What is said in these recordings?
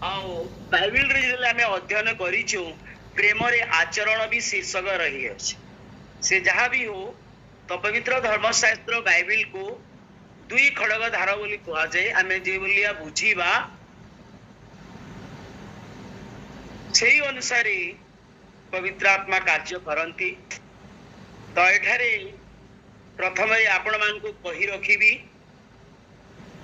Bible रे आमे अध्ययन करिछु प्रेम रे आचरण भी शीर्षक रही अछि से जहाँ भी हो तो पवित्र धर्मशास्त्र बाइबल को दुई खड़ग धार बोली कहा जाए आमे जे बोलिया बुझीबा सेही अनुसार पवित्र आत्मा कार्य करंती तो एठारे प्रथम आपण मान को कही रखिबी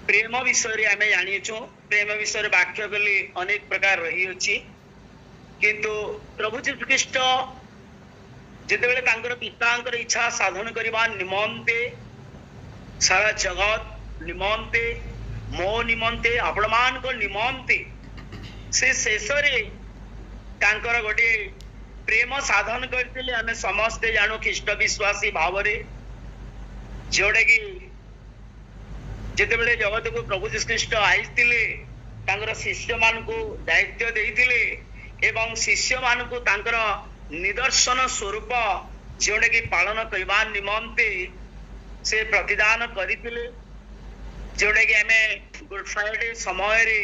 प्रेम विषय आमे जानिछु प्रेम विषय वाक्य कली अनेक प्रकार रही अछि किंतु प्रभु जीशु ख्रीष्ट जेतेबेले तांकर पितांकर इच्छा साधन करबा निमंते सारा जगत निमंते मो निमंते आपण मान को निमंते से शेषरे तांकर गोटे प्रेम साधन करथिले आमे समस्त जानो ख्रीष्ट विश्वासी भाव रे जोड़े कि जेतेबेले जगत को प्रभु जीशु ख्रीष्ट आइथिले तांकर शिष्य मान को दायित्व देइथिले एवं शिष्य मान को तांकर निदर्शन स्वरूप जोड़े कि पालन करबा निमंते से प्रतिदान करिथिले जोड़े कि हमें गुड फ्राइडे समय रे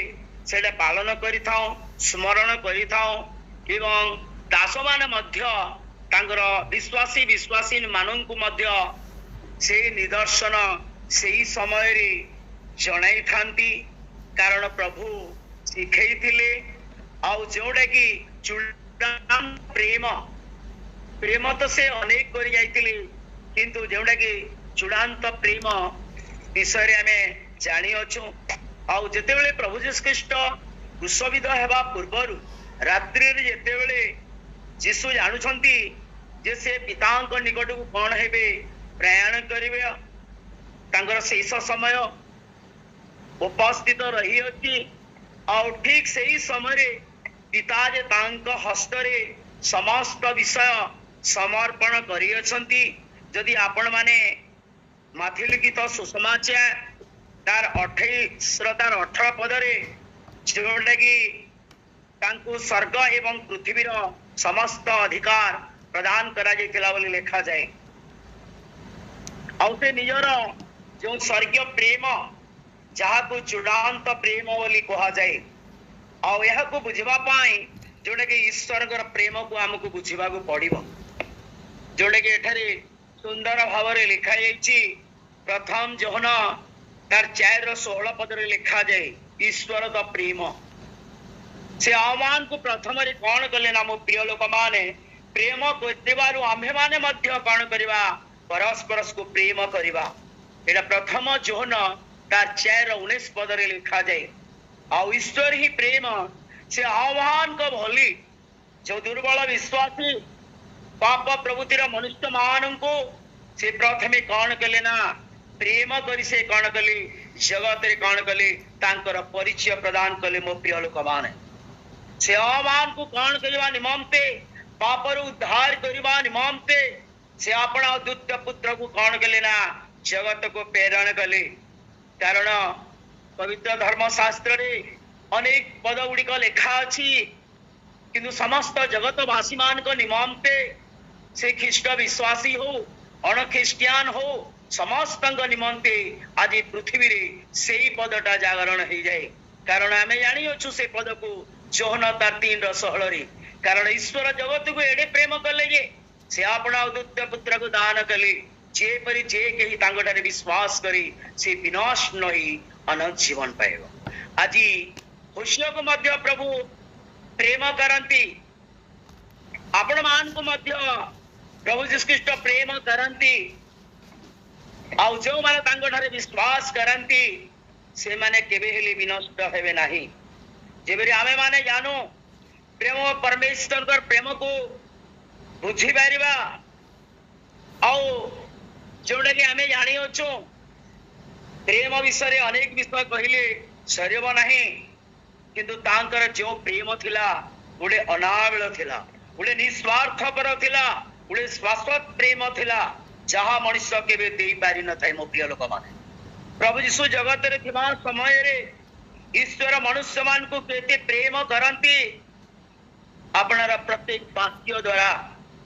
सेटा पालन करिथाओ स्मरण करिथाओ एवं दास मान मध्य तांकर विश्वासी विश्वासी मानन को मध्य से निदर्शन सेही समय रे जणाई थांती कारण प्रभु सिखई थिले आउ जोड़ा कि चूड़ांत प्रेम प्रेम तो से अनेक कर जाइथिले किंतु जोड़ा कि चूड़ांत प्रेम विषय रे हमें जानी अछु आउ जेतेबेले प्रभु जीशु ख्रीष्ट क्रूसविद हेबा पूर्वरु रात्रि रे जेतेबेले यीशु जानुछंती जे से पितांक निकट को कोन हेबे प्रयाण करिवे तांकर शेष समय उपस्थित रही अछि और ठीक सही समय रे पिता जे तांक हस्त रे समस्त विषय समर्पण करि अछंती जदि आपण माने माथि लिखित सुसमाचार तार 28 तार 18 पद रे जोटा कि तांको स्वर्ग एवं पृथ्वी रो समस्त अधिकार प्रदान करा जायतिला बोली लिखा जाए आउ से निजर जो स्वर्गीय प्रेम जहाँ को चूड़ांत प्रेम बोली कहा जाए आउ यह को बुझवा पाई जोड़ा कि ईश्वर प्रेम को हमको बुझा पड़ो जोड़ा कि एठारे सुंदर भाव रे लिखा जाइछि प्रथम जोहन तार 4:16 पद रे लिखा जाए ईश्वर द प्रेम से आह्वान को प्रथम रे कौन कले ना मो प्रिय लोक माने प्रेम करदेबारु आम्भे माने मध्य कौन करबा परस्पर को प्रेम करबा एटा प्रथम जोहन तार 4:19 पद रे लिखा जाए आ ईश्वर ही प्रेम से आह्वान को भली जो दुर्बल विश्वासी पाप प्रवृत्तिर मनुष्य मान को से प्रथमे कौन कले ना प्रेम करी से कौन कले जगत रे कौन कले तांकर परिचय प्रदान कले मो प्रिय लोक माने से आह्वान को कौन करबा निमंते पापर उद्धार करबा निमंते से अपना द्वितीय पुत्र को कौन कले ना जगत को प्रेरण कले कारण पवित्र धर्मशास्त्र रे अनेक पद गुड़िक लेखा अछि किंतु समस्त जगतवासी मान को निमंते से ख्रीष्ट विश्वासी हो अण ख्रिस्टियान हो समस्त निमंते आज पृथ्वी रे सेही पदटा जागरण हो जाए कारण आमे जानी अछु से पद को जोहन तार 3:16 रे कारण ईश्वर जगत को एडे प्रेम कले जे से अपना द्वितीय पुत्र को दान कले जे परि जे केही तांगटारे विश्वास करी से विनाश नहीं अनंत जीवन पाएगा आज होशिया को मध्य प्रभु प्रेम करंती आपण मान को मध्य प्रभु जीशु ख्रीष्ट प्रेम करंती आउ जो माने तांगटारे विश्वास करंती से माने केबे हेली विनष्ट हेबे नाही जेबे आमे माने जानो प्रेम परमेश्वर कर प्रेम को बुझी पारिबा आउ जोड़ा कि आमे जानी अछु प्रेम विषय अनेक विषय कहले सरब नहीं किंतु तांकर जो प्रेम थिला गोटे अनाविल थिला गोटे निस्वार्थपर थिला गोटे शाश्वत प्रेम थिला जहाँ मनुष्य केबे देई पारि न थाए मो प्रिय लोक माने प्रभु यीशु जगत रे थिबा समय रे ईश्वर मनुष्य मान को केते प्रेम करंती आपनर प्रत्येक वाक्य द्वारा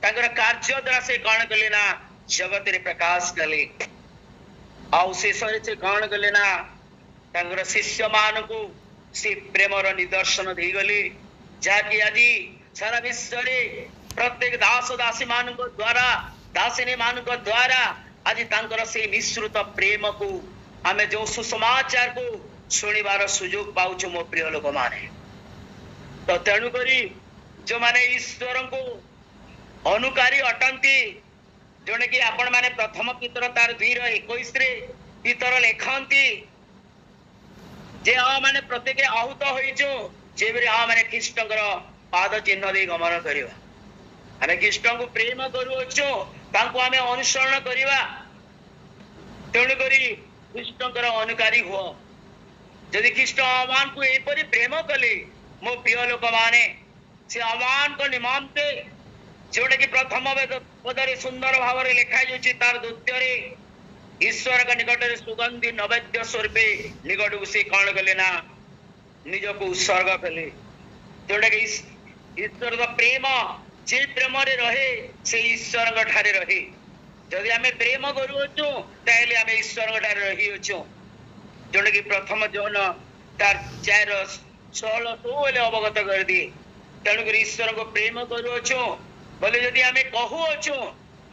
तांकर कार्य द्वारा से कौन कले ना जगत रे प्रकाश कले आउ शेष से कौन कले ना तांकर शिष्य मान को से प्रेमर निदर्शन दे गले जहाँकि आज सारा विश्व प्रत्येक दास दासी मान द्वारा दासिनी मान द्वारा आज तांकर से मिश्रित प्रेम को आमे जो सुसमाचार को शुणिबार सुजोग पाउछ मो प्रिय लोक माने तो तेणु करी जो माने ईश्वर को अनुकारी अटंती जोने कि आपण माने प्रथम पितर तार 2:21 रे पितर लेखंती जे आ माने प्रत्येक आहुत होइचो जेबरे आ माने ख्रीष्टकर पाद चिन्ह दे गमन करिवा आमे ख्रीष्ट को प्रेम करूछो तांको आमे अनुसरण करिवा तेणु करी ख्रीष्टकर अनुकारी हो यदि ख्रीष्ट आह्वान को एपरि प्रेम कले मो प्रिय लोक माने से आह्वान को निमंते जोटा कि प्रथम पदरे सुंदर भाव लिखा जाउछि तार द्वितीय रे ईश्वर का निकट रे सुगंधी नैवेद्य स्वरूपे निकट को से कौन कले ना निज को उत्सर्ग कले जोटा कि ईश्वर का प्रेम जे प्रेम रे रहे से ईश्वर का ठारे रहे जदि आमे प्रेम करूछु ताले आमे ईश्वर का ठारे रही अछु जोटा कि प्रथम जन तार 4:16 अवगत कर दी तेणु कर ईश्वर को प्रेम करूछु बोले जदि आमे कहू अछु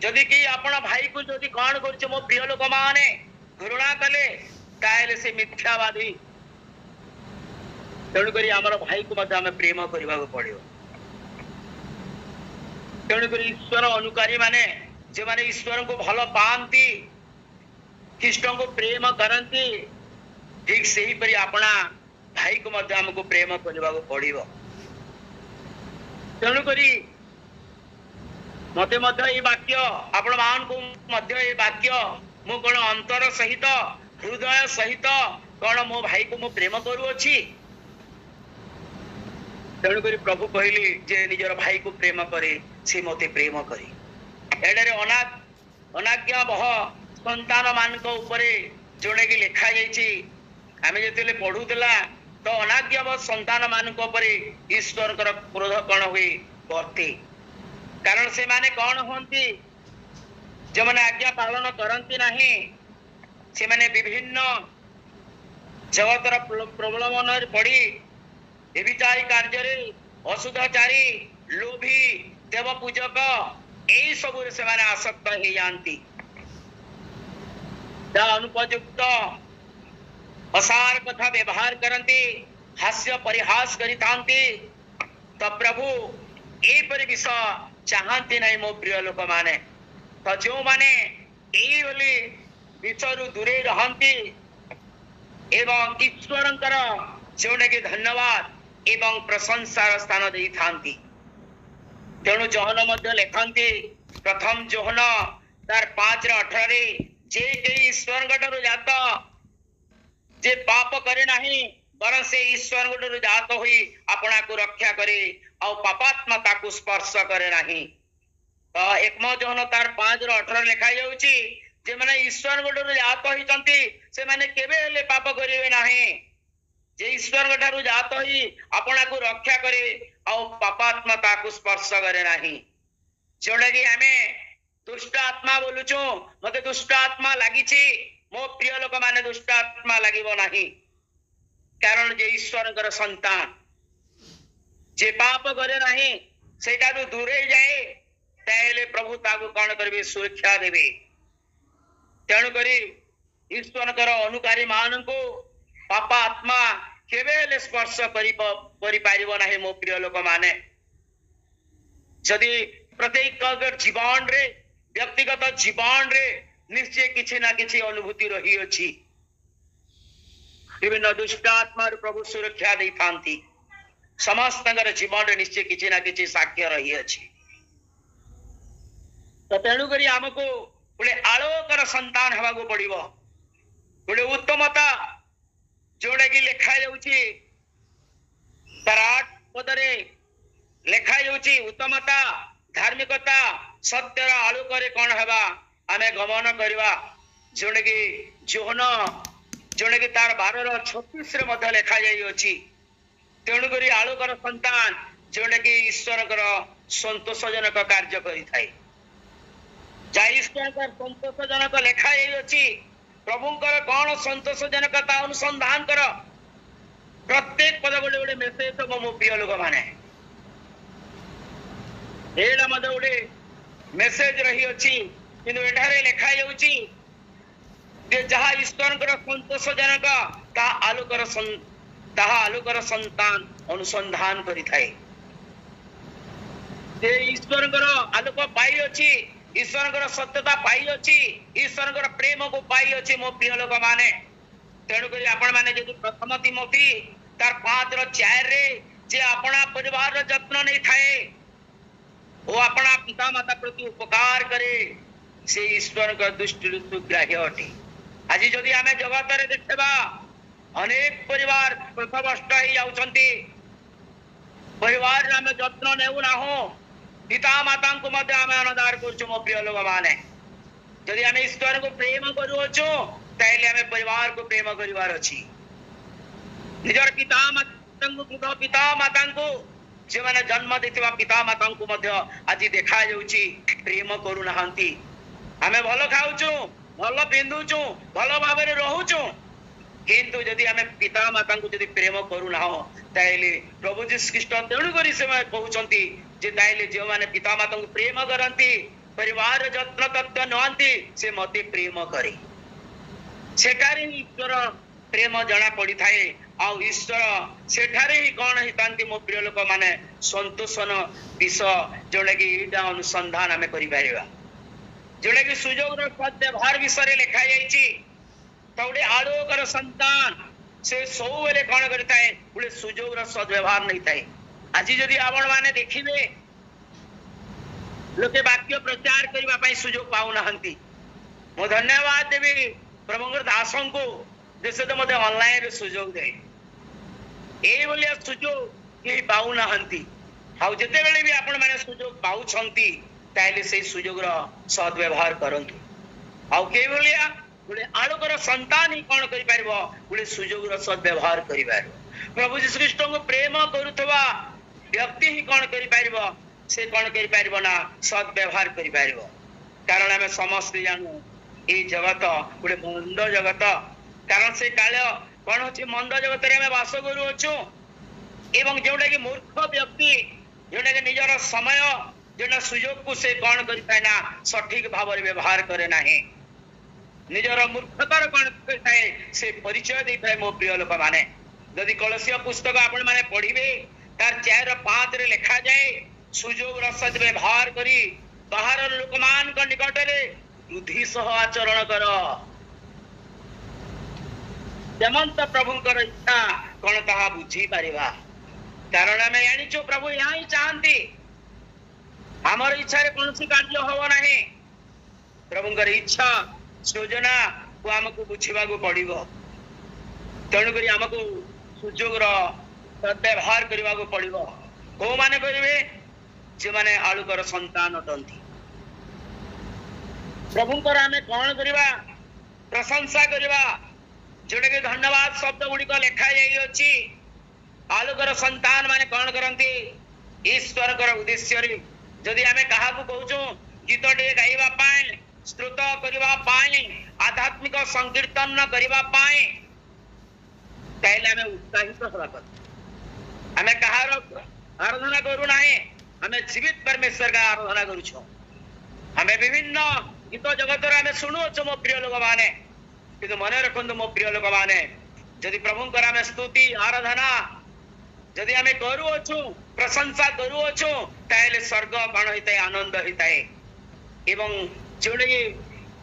जदि कि आपण भाई को जदि कौन करछ मो प्रिय लोक माने घृणा कले ताले से मिथ्यावादी तेणु कर हमर भाई को मत आमे प्रेम करबा को पड़ियो तेणु कर ईश्वर अनुकारी माने जे माने ईश्वर को भलो पांती ख्रीष्ट को प्रेम करंती ठीक सही परि अपना भाई को मत हमको प्रेम करबा को पड़ियो तेणु करी मते मध्य ये वाक्य आपण मान को मध्य ये वाक्य मु कोन अंतर सहित हृदय सहित कोन मो भाई को मु प्रेम करू अछि तेणु करी प्रभु कहली जे निजर भाई को प्रेम करे से मते प्रेम करे एडरे अनाज्ञा बह संतान मान को ऊपर जोड़े की लिखा जाइछि आमे जेतेले पढुतला तो अनाज्ञा बह संतान मान को ऊपर ईश्वर कर क्रोध कोन होई वर्ते कारण से माने कौन होंती जो माने आज्ञा पालन करंती नहीं से माने विभिन्न जगतर प्रबलमन पड़ी एविचारी कार्य रे असुदाचारी लोभी देव पूजक एई सब से माने आसक्त हे जानती ता अनुपयुक्त असार कथा व्यवहार करंती हास्य परिहास करितांती तो प्रभु ए परि विषय चाहती नहीं मो प्रिय लोक माने तो जो माने एई बोली विषयरु दूरे रहंती एवं ईश्वरंकर जोने के धन्यवाद एवं प्रशंसार स्थान देई थांती तेणु जोहन मध्य लेखंती प्रथम जोहन तार 5:18 रे जे ईश्वर गटरु जात जे पाप करे नहीं बर से ईश्वर गटरु जात होई अपना को रक्षा करे और पापात्मता को स्पर्श करे नहीं तो एकम जोहन तार 5:18 लिखा जाउची जे माने ईश्वर गटरु जात होइचंती से माने केबे ले पाप करिवे नहीं जे ईश्वर गठारु जात होई अपना को रक्षा करे और पापात्मता को स्पर्श करे नहीं जोड़ा कि हमें दुष्ट आत्मा बोलुचो मते दुष्ट आत्मा लागिछि मो प्रिय लोक माने दुष्ट आत्मा लागिबो नहीं कारण जे ईश्वरकर संतान जे पाप करे नहीं सेटारु दूरे जाए ताले प्रभु ताको कोन करबे सुरक्षा देबे तेणु करी ईश्वरकर अनुकारी मान को पापा आत्मा केबेले स्पर्श करि पारिबो नाही मो प्रिय लोक माने जदि प्रत्येक जीवन रे व्यक्तिगत जीवन रे निश्चय किछि ना किछि अनुभूति रही अछि विभिन्न दुष्ट आत्मा प्रभु सुरक्षा दे थांती समस्त जीवन रे निश्चय किछि ना किछि साक्ष्य रही अछि तो तेणु करी हमको गोटे आलोकर संतान हवा को पड़िबो गोटे उत्तमता जोड़े की लिखा जाउची 8 पदरे लिखा जाउची उत्तमता धार्मिकता सत्यर आलोकरे कौन हवा आमे गमन करवा जोड़े की जोहन जोड़े की तार 12:36 रे मध्य लिखा जाई अछि तेणु करी आलोकर संतान जोड़े की ईश्वरकर संतोषजनक कार्य करि थाई जा ईश्वरकर संतोषजनक लिखा जाई अछि प्रभुंकर कौन संतोषजनकता अनुसंधान कर प्रत्येक पद गोटे गोटे मेसेज हम मो प्रिय लोक माने एटा मते गोटे मेसेज रही अछि किंतु एठारे लेखा जाउछि जे जहा ईश्वरकर संतोषजनक ताहा आलोकर संतान अनुसंधान करि थाए जे ईश्वरकर आलोक पाई अछि ईश्वरकर सत्यता पाई अछि ईश्वरकर प्रेम को पाई अछि मो प्रिय लोक माने तेणु करी आपण माने जे प्रथम तिमोथी तार 5:4 रे जे अपना परिवार जत्न नै थाए वो अपना पिता माता प्रति उपकार करे से ईश्वर का दृष्टि सुग्राह्य अटे आज जदि आमे जगत रे देखबा अनेक परिवार पथभ्रष्ट हो जाउछंती परिवार आमे जत्न नेउ ना हो पिता माता को मध्य आमे अनादर करछु मो प्रिय लोक माने जदि आमे ईश्वर को प्रेम करूछु ताइले आमे परिवार को प्रेम करिवार अछि निजर पिता माता को जे माने जन्म देथिबा पिता माता को मध्य आज देखा जाउछि प्रेम करू नाहंती आमे भलो खाउछु भलो पिंदुछु भलो भाबरे रहउछु किंतु यदि आमे पिता माता को यदि प्रेम करू ना हो ताइले प्रभु जी कृष्ण तेणु करी से कहउछंती जे ताइले जे माने पिता माता को प्रेम करंती परिवार जत्न तत्व नहंती से मते प्रेम करे सेठारे ईश्वर प्रेम जणा पड़ी थाए आ ईश्वर सेठारे ही कौन हितांती मो प्रिय लोक माने संतोषन विष जोड़ा कि एटा अनुसंधान आमे करि पारिबा जोड़ा कि सुजोग रो सद्व्यवहार विषय लिखा जाइछि तौडे आलोकर संतान से सबेले कौन करताए बोले सुजोग रो सद्व्यवहार नहीं थाए आज जदि आपण माने देखिबे लोके वाक्य प्रचार करबा पई सुजोग पाउ नाहंती मो धन्यवाद देबी प्रभुंकर दासों को जैसे तो मते ऑनलाइन रे सुजोग दे ए बोलिया सुजोग केही पाउ नाहंती हाउ जते बेले भी आपण माने सुजोग पाउ छंती ताइले से सुजोग रो सद्व्यवहार करंतु हाउ के बोलिया बोले आलोकर संतान ही कोन करि पारिबो बोले सुजोग रो सद्व्यवहार करि पारिबो प्रभु जी कृष्ण को प्रेम करूथबा व्यक्ति ही कोन करि पारिबो से कोन करि पारिबो ना सद्व्यवहार करि पारिबो कारण हमें समस्त जानू ए जगत गोटे मंद जगत कारण से काल कौन होची मंद जगत रे हमें वास करू अछु एवं जोटा कि मूर्ख व्यक्ति जोटा कि निजर समय जोटा सुयोग को से कौन करि ना सठिक भाव रे व्यवहार करे नाही निजर मूर्खतार कौन करताए से परिचय दे थाए मो प्रिय लोक माने यदि कलसीय पुस्तक आपण माने पढिबे तार 4:5 रे लिखा जाए सुयोग र सद व्यवहार करी बाहर लोकमान को निकट रे बुद्धि सह आचरण कर जमंत प्रभुंकर इच्छा कौन ताहा बुझी पारिबा कारण हमें जानिछु प्रभु यहाँ ही चाहती हमर इच्छा रे कोनसी कार्य होबो नाही प्रभुंकर इच्छा योजना को हमको बुझिबा को पड़िबो तेणु करी हमको सुजोग रो सद्व्यवहार करबा को पड़िबो को माने करिवे जे माने आलुकर संतान अटंती प्रभुंकर आमे कौन करबा प्रशंसा करबा जोटे के धन्यवाद शब्द गुडी को लिखा जाई अछि आलोकर संतान माने कौन करंती ईश्वर कर उद्देश्य रे जदि आमे कहा को कहूछु गीत डे गाइबा पाए स्तुत करबा पाए आध्यात्मिक संकीर्तन करबा पाए ताइले आमे उत्साहित होबा कर आमे कहार आराधना करू नाही आमे जीवित परमेश्वर का आराधना करू छो आमे विभिन्न गीत जगत रे आमे सुनु छ मो प्रिय लोक माने किंतु मन रखंतु मो प्रिय लोक माने जदि प्रभुंकर आमे स्तुति आराधना जदि आमे करू अछु प्रशंसा करू अछु ताइले स्वर्ग कण हिताय आनंद हिताय एवं जोडे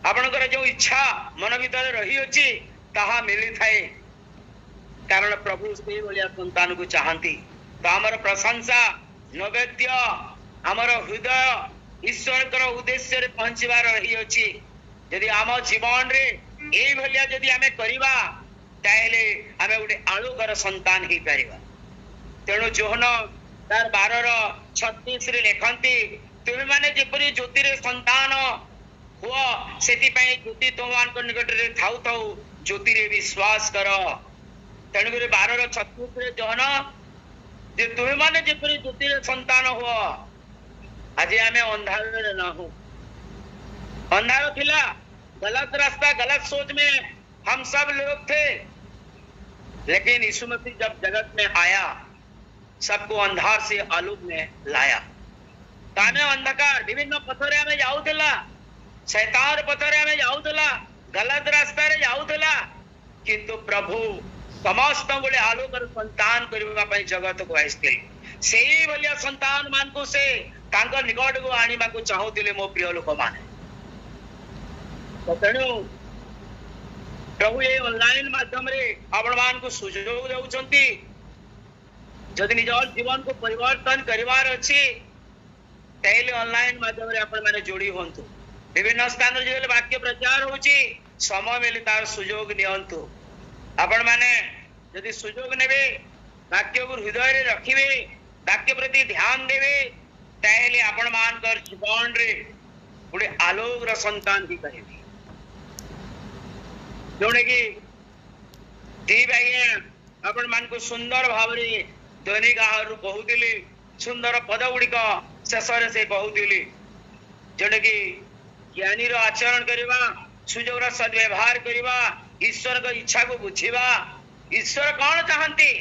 आपनकर जो इच्छा मन भीतर रही अछि ताहा मिली थाए कारण प्रभु से बोलिया संतान को चाहंती तो हमर प्रशंसा नैवेद्य हमर हृदय ईश्वर कर उद्देश्य रे पहुंचबार रही अछि यदि आम जीवन रे ए भलिया यदि आमे करिबा ताइले आमे उडे आलोकर संतान ही परिबा तेणु जोहन तार 12:36 रे लेखंती तुमे माने जेपरि ज्योति रे संतान हुआ सेति पई ज्योति तोमान को निकट रे थाउ थाउ ज्योति रे विश्वास कर तेणु करे 12:36 रे जोहन जे तुमे माने जेपरि ज्योति रे संतान हुआ आज आमे अंधार रे ना हो अंधार थिला गलत रास्ता गलत सोच में हम सब लोग थे लेकिन यीशु मसीह जब जगत में आया सबको अंधार से आलोक में लाया। तामे अंधकार विभिन्न पथरे आमे जाउतला, शैतान पथरे आमे जाउतला, गलत रास्ता रे जाउतला, किंतु प्रभु समस्त गुले आलोकर संतान करबा पई जगत को आइसले। सेही भलिया संतान मान को से तांको निकट को आनिबा को चाहुतिले मो प्रिय लोक माने। तो तेणु प्रभु ये ऑनलाइन माध्यम रे आपण मान को सुजोग देउचंती। जदि निज जीवन को परिवर्तन करिवार अछि तैले ऑनलाइन माध्यम रे आपण माने जोड़ी होंतु। विभिन्न स्थान रे जे वाक्य प्रचार होची समय मिले तार सुजोग नियंतु। आपण माने यदि सुजोग नेबे वाक्य को हृदय रे रखिबे वाक्य प्रति ध्यान देबे तैले आपण मान कर जीवन रे गुडे आलोक र संतान की करेबे। जोने की दी भाई आपण मान को सुंदर भाव रे ध्वनि गाहरु कहउतिले सुंदर पद गुड़िक शेष से कहउतिले जोने की ज्ञानी रो आचरण करबा सुजोग रो सद्व्यवहार करबा ईश्वर को इच्छा को बुझिबा। ईश्वर कौन चाहती?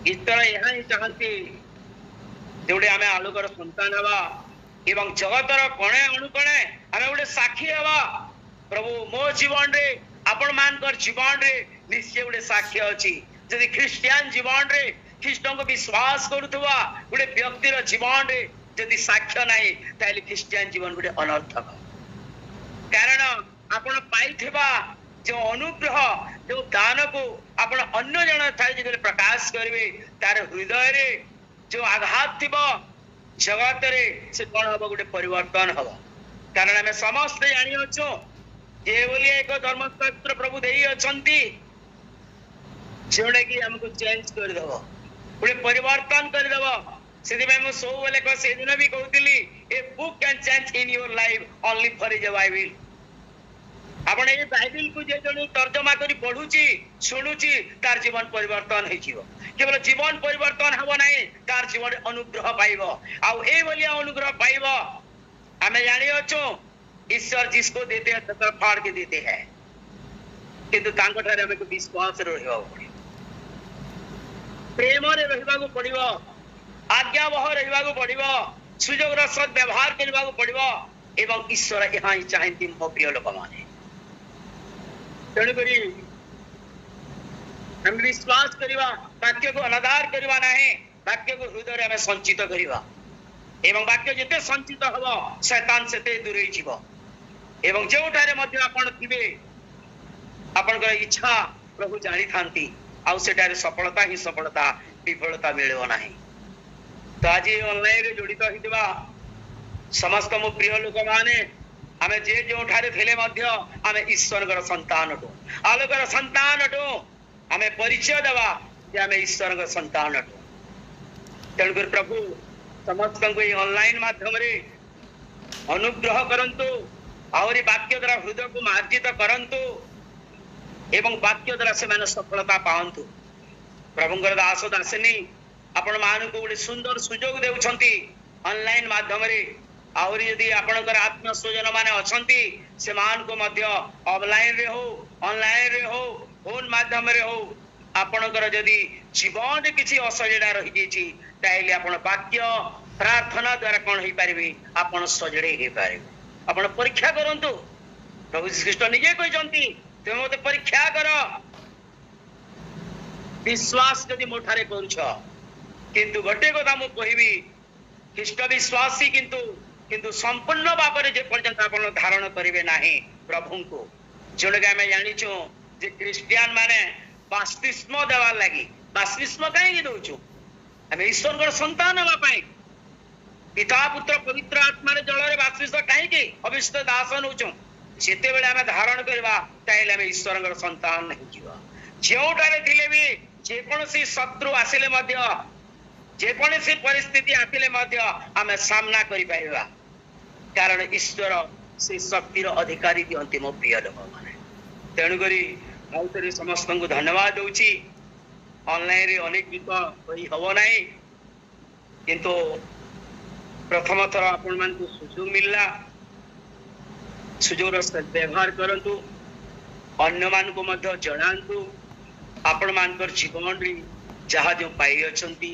ईश्वर यहाँ ही चाहती जोड़े आमे आलोकर संतान हवा एवं जगतर कोणे अनुकोणे आमे गोटे साक्षी हवा। प्रभु मो जीवन रे आपण मानकर जीवन रे निश्चय गोटे साक्षी अछि। यदि ख्रिस्टियन जीवन रे ख्रिस्ट को विश्वास करुथवा गोटे व्यक्ति रो जीवन रे यदि साक्ष्य नाही ताले ख्रिस्टियन जीवन गोटे अनर्थक। कारण आपण पाइथिबा जो अनुग्रह जो दान को आपण अन्य जन थाई जे प्रकाश करबे तार हृदय रे जो आघात थिबो जगत रे से कोन हबो गोटे परिवर्तन हबो। कारण हमें समस्त जानि अछो जे बोली एक धर्मशास्त्र प्रभु देई अछंती जोडे की हमको चेंज कर देबो गोटे परिवर्तन कर देबो। सेदि में सो बोले को से दिन भी कहउतिली a book can change in your life only for a Bible. आपण ए बाइबल को जे जण तर्जमा करी पढुची सुनुची तार जीवन परिवर्तन होई जीवो। केवल जीवन परिवर्तन हबो नाही तार जीवन अनुग्रह पाइबो। आ ए बोलिया अनुग्रह पाइबो हमें जानि अछो ईश्वर जिसको देते हैं सतर फाड़ के देते हैं किंतु तांको ठारे हमें को विश्वास रहबो पड़िबो प्रेम रे रहबा को पड़िबो आज्ञा वह रहबा को पड़िबो सुजोग र सद व्यवहार करबा को पड़िबो एवं ईश्वर यहाँ ही चाहती मो प्रिय लोक माने। तेणु करी हम विश्वास करिवा वाक्य को अनादर करिवा नाही वाक्य को हृदय रे हमें संचित करिवा एवं वाक्य जेते संचित हबो शैतान सेते दूरेई जीवो। एवं जोठारे मध्य आपण थिबे आपनकर इच्छा प्रभु जानी थांती आ सेटारे सफलता ही सफलता विफलता मिलबो नाही। तो आज ऑनलाइन रे जोड़ित हितबा समस्त मो प्रिय लोक माने आमे जे जोठारे थिले मध्य आमे ईश्वरकर संतान हटो आलोकर संतान हटो आमे परिचय देवा जे आमे ईश्वरकर संतान हटो। तेणुकर प्रभु समस्त को ऑनलाइन माध्यम रे अनुग्रह करंतु और वाक्य द्वारा हृदय को मार्जित करंतु एवं वाक्य द्वारा से माने सफलता पावंतु। प्रभुंकर दास दासिनी आपण मान को गोटे सुंदर सुजोग देउछंती ऑनलाइन माध्यम रे और यदि आपणकर आत्म स्वजन माने अछंती से मान को मध्य ऑफलाइन रे हो ऑनलाइन रे हो फोन माध्यम रे हो आपणकर यदि जीवन रे किछि असजडा रहि जेछि ताइले आपण वाक्य प्रार्थना द्वारा कोन होई पारिबे आपण सजडे हे पारिबे। आपण परीक्षा करंतु प्रभु श्री कृष्ण निजे कहजंती तुम मते परीक्षा कर विश्वास यदि मोठारे करूछ किंतु गोटे कथा मु कहबी ख्रीष्ट विश्वासी किंतु संपूर्ण भाव जे पर्यंत आपण धारण करिवे नाही प्रभु को जोड़े आमे जानिछु जे क्रिश्चियन माने बाप्तिस्म देवा लागि बाप्तिस्म काहे दउछु आमे ईश्वर को संतान हवा पाई पिता पुत्र पवित्र आत्मा रे जल रे बाप्तिस्म काहे के अभिषेक दासन होछु सेते बेले आमे धारण करबा ताइले आमे ईश्वर को संतान नहीं जीवा। जेउटारे थिले भी जे कोनसी शत्रु आसिले मध्य जे कोनसी परिस्थिति आसिले मध्य आमे सामना करि पाइबा कारण ईश्वर से शक्तिर अधिकारी दियंती मो प्रिय लोक माने। तेणु करी आउतरे समस्त को धन्यवाद दउची। ऑनलाइन रे अनेक गीत होई हबो नाही किंतु प्रथम थर आपण मान को सुजोग मिलला सुजोग व्यवहार करंतु अन्य मान को मध्य जणांतु आपण मानकर जीवन रे जहा जो पाई अछंती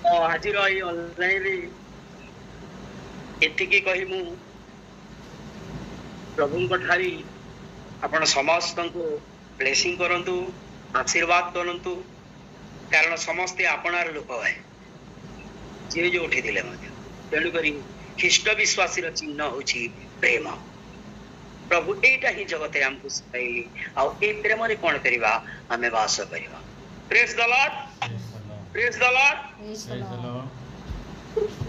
आज रही ऑनलाइन रे एतिकी कही मु प्रभु को ठारी आपण समस्त को ब्लेसिंग करंतु आशीर्वाद करंतु कारण समस्ते आपणार लोक है जे जो उठी दिले मध्य तेणु करी ख्रीष्ट विश्वासी र चिन्ह होची प्रेम प्रभु एटा ही जगत हमको सिखाइली आ ए प्रेम रे कोन करिवा हमें वास करिवा praise the Lord praise the Lord Praise the Lord.